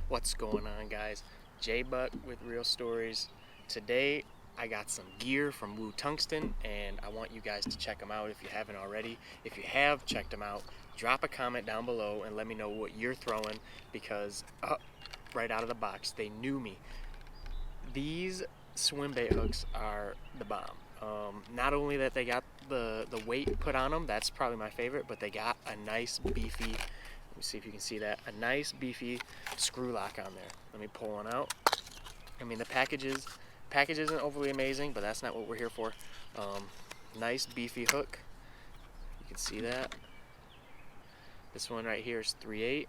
What's going on, guys? J-Buck with Real Stories. Today I got some gear from Woo Tungsten and I want you guys to check them out if you haven't already. If you have checked them out, drop a comment down below and let me know what you're throwing, because right out of the box they knew me. These Swimbait hooks are the bomb. Not only that they got the weight put on them, that's probably my favorite, but they got a nice beefy, let me see if you can see that, a nice beefy screw lock on there. Let me pull one out. I mean, the package isn't overly amazing, but that's not what we're here for. Nice beefy hook. You can see that. This one right here is 3/8.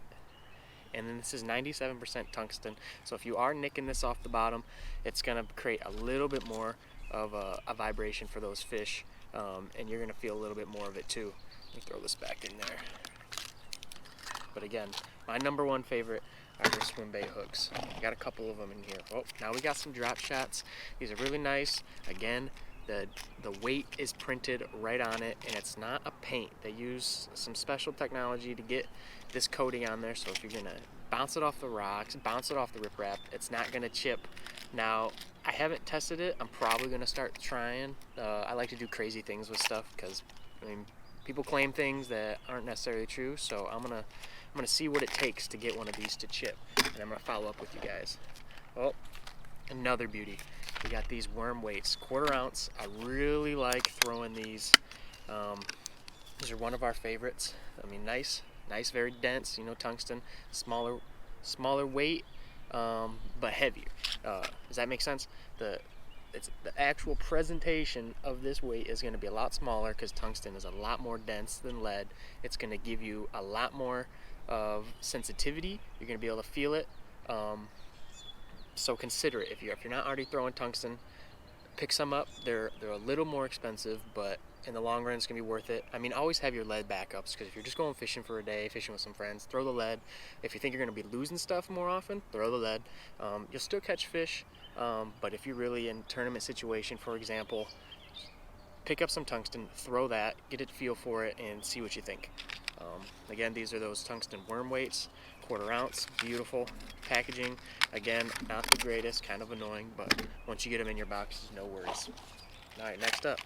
And then this is 97% tungsten. So if you are nicking this off the bottom, it's gonna create a little bit more of a vibration for those fish, and you're gonna feel a little bit more of it too. Let me throw this back in there. But again, my number one favorite are the Swimbait hooks. I got a couple of them in here. Oh, now we got some Dropshots. These are really nice. Again, the weight is printed right on it, and it's not a paint. They use some special technology to get this coating on there, so if you're gonna bounce it off the rocks, bounce it off the riprap, it's not gonna chip. Now, I haven't tested it. I'm probably gonna start trying. I like to do crazy things with stuff because, I mean, people claim things that aren't necessarily true, so I'm gonna see what it takes to get one of these to chip, and I'm gonna follow up with you guys. Oh, another beauty. We got these worm weights, 1/4 ounce. I really like throwing these. These are one of our favorites. I mean, nice, very dense. You know, tungsten, smaller weight, but heavier. Does that make sense? The actual presentation of this weight is going to be a lot smaller because tungsten is a lot more dense than lead. It's going to give you a lot more of sensitivity. You're going to be able to feel it. So consider it. If you're not already throwing tungsten, pick some up. They're a little more expensive, but in the long run it's gonna be worth it. I mean, always have your lead backups, because if you're just going fishing for a day, fishing with some friends, throw the lead. If you think you're gonna be losing stuff more often, throw the lead. You'll still catch fish, but if you're really in tournament situation, for example, pick up some tungsten, throw that, get a feel for it, and see what you think. Again, these are those tungsten worm weights, 1/4 ounce, beautiful packaging. Again, not the greatest, kind of annoying, but once you get them in your box, no worries. All right, next up,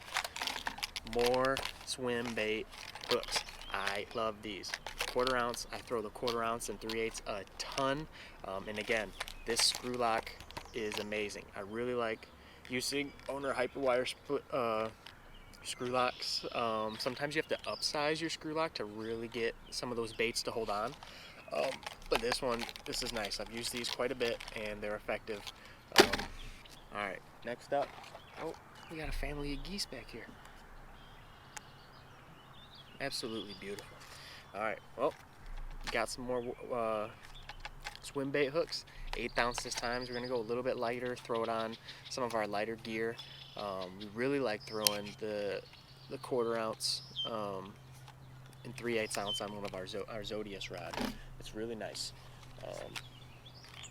more Swimbait hooks. I love these. 1/4 ounce, I throw the 1/4 ounce and 3/8 a ton. And again, this screw lock is amazing. I really like using owner hyperwire screw locks. Sometimes you have to upsize your screw lock to really get some of those baits to hold on. But this is nice. I've used these quite a bit and they're effective. Alright, next up. Oh, we got a family of geese back here. Absolutely beautiful. Alright, well, got some more Swimbait hooks. 1/8 ounce this time. So we're going to go a little bit lighter, throw it on some of our lighter gear. We really like throwing the 1/4 ounce and 3/8 ounce on one of our Zodius rod. It's really nice.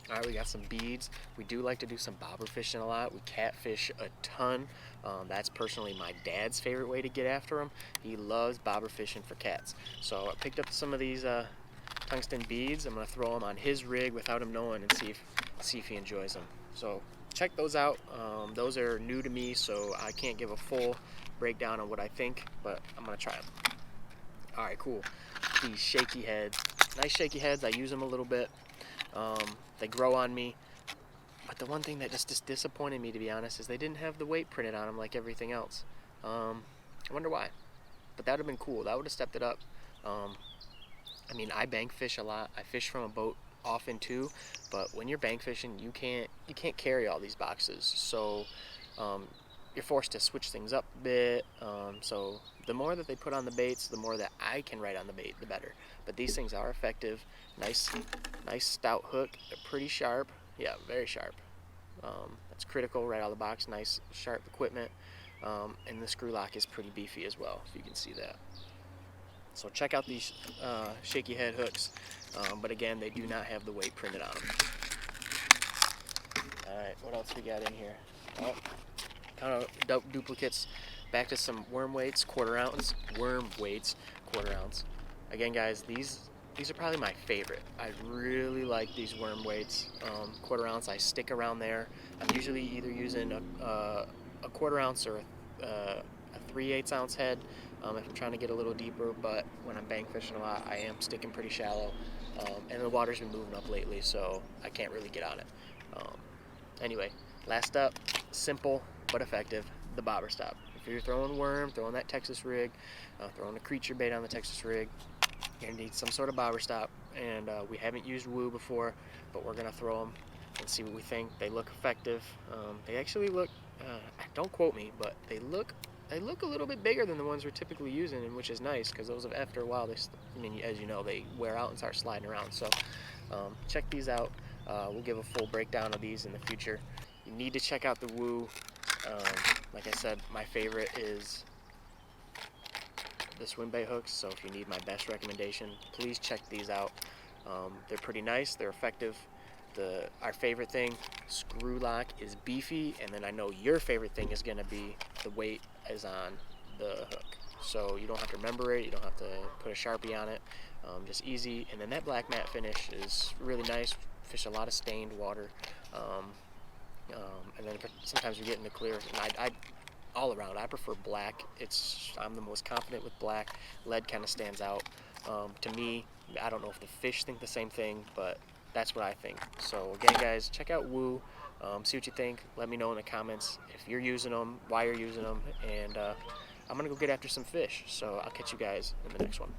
Alright, we got some beads. We do like to do some bobber fishing a lot. We catfish a ton. That's personally my dad's favorite way to get after them. He loves bobber fishing for cats. So I picked up some of these tungsten beads. I'm going to throw them on his rig without him knowing and see if he enjoys them. So check those out. Those are new to me, so I can't give a full breakdown on what I think, but I'm going to try them. Alright, cool. These shaky heads. Nice shaky heads. I use them a little bit. They grow on me. But the one thing that just disappointed me, to be honest, is they didn't have the weight printed on them like everything else. I wonder why. But that would have been cool. That would have stepped it up. I mean, I bank fish a lot. I fish from a boat often too, but when you're bank fishing, you can't carry all these boxes. So you're forced to switch things up a bit. So the more that they put on the baits, the more that I can ride on the bait, the better. But these things are effective. Nice stout hook. They're pretty sharp. Yeah, very sharp. That's critical right out of the box. Nice sharp equipment. And the screw lock is pretty beefy as well, if you can see that. So check out these Shaky Head hooks. But again, they do not have the weight printed on them. Alright, what else we got in here? Oh, kind of duplicates. Back to some worm weights, 1/4 ounce. Worm weights, 1/4 ounce. Again, guys, these these are probably my favorite. I really like these worm weights. 1/4 ounce, I stick around there. I'm usually either using a 1/4 ounce or a 3/8 ounce head if I'm trying to get a little deeper, but when I'm bang fishing a lot, I am sticking pretty shallow. And the water's been moving up lately, so I can't really get on it. Anyway, last up, simple but effective, the bobber stop. If you're throwing worm, throwing that Texas rig, throwing a creature bait on the Texas rig, you're gonna need some sort of bobber stop. And we haven't used Woo before, but we're gonna throw them and see what we think. They look effective. They actually look, don't quote me, but they look a little bit bigger than the ones we're typically using, and which is nice because those, after a while, I mean, as you know, they wear out and start sliding around. So check these out. We'll give a full breakdown of these in the future. You need to check out the Woo. Like I said, my favorite is the Swimbait hooks, so if you need my best recommendation, please check these out. They're pretty nice, they're effective. Our favorite thing, screw lock, is beefy, and then I know your favorite thing is going to be the weight is on the hook. So you don't have to remember it, you don't have to put a Sharpie on it, just easy. And then that black matte finish is really nice. Fish a lot of stained water. And then sometimes we get into clear, and I all around, I prefer black. I'm the most confident with black. Lead kind of stands out. To me, I don't know if the fish think the same thing, but that's what I think. So again, guys, check out Woo. See what you think. Let me know in the comments if you're using them, why you're using them, and I'm gonna go get after some fish. So I'll catch you guys in the next one.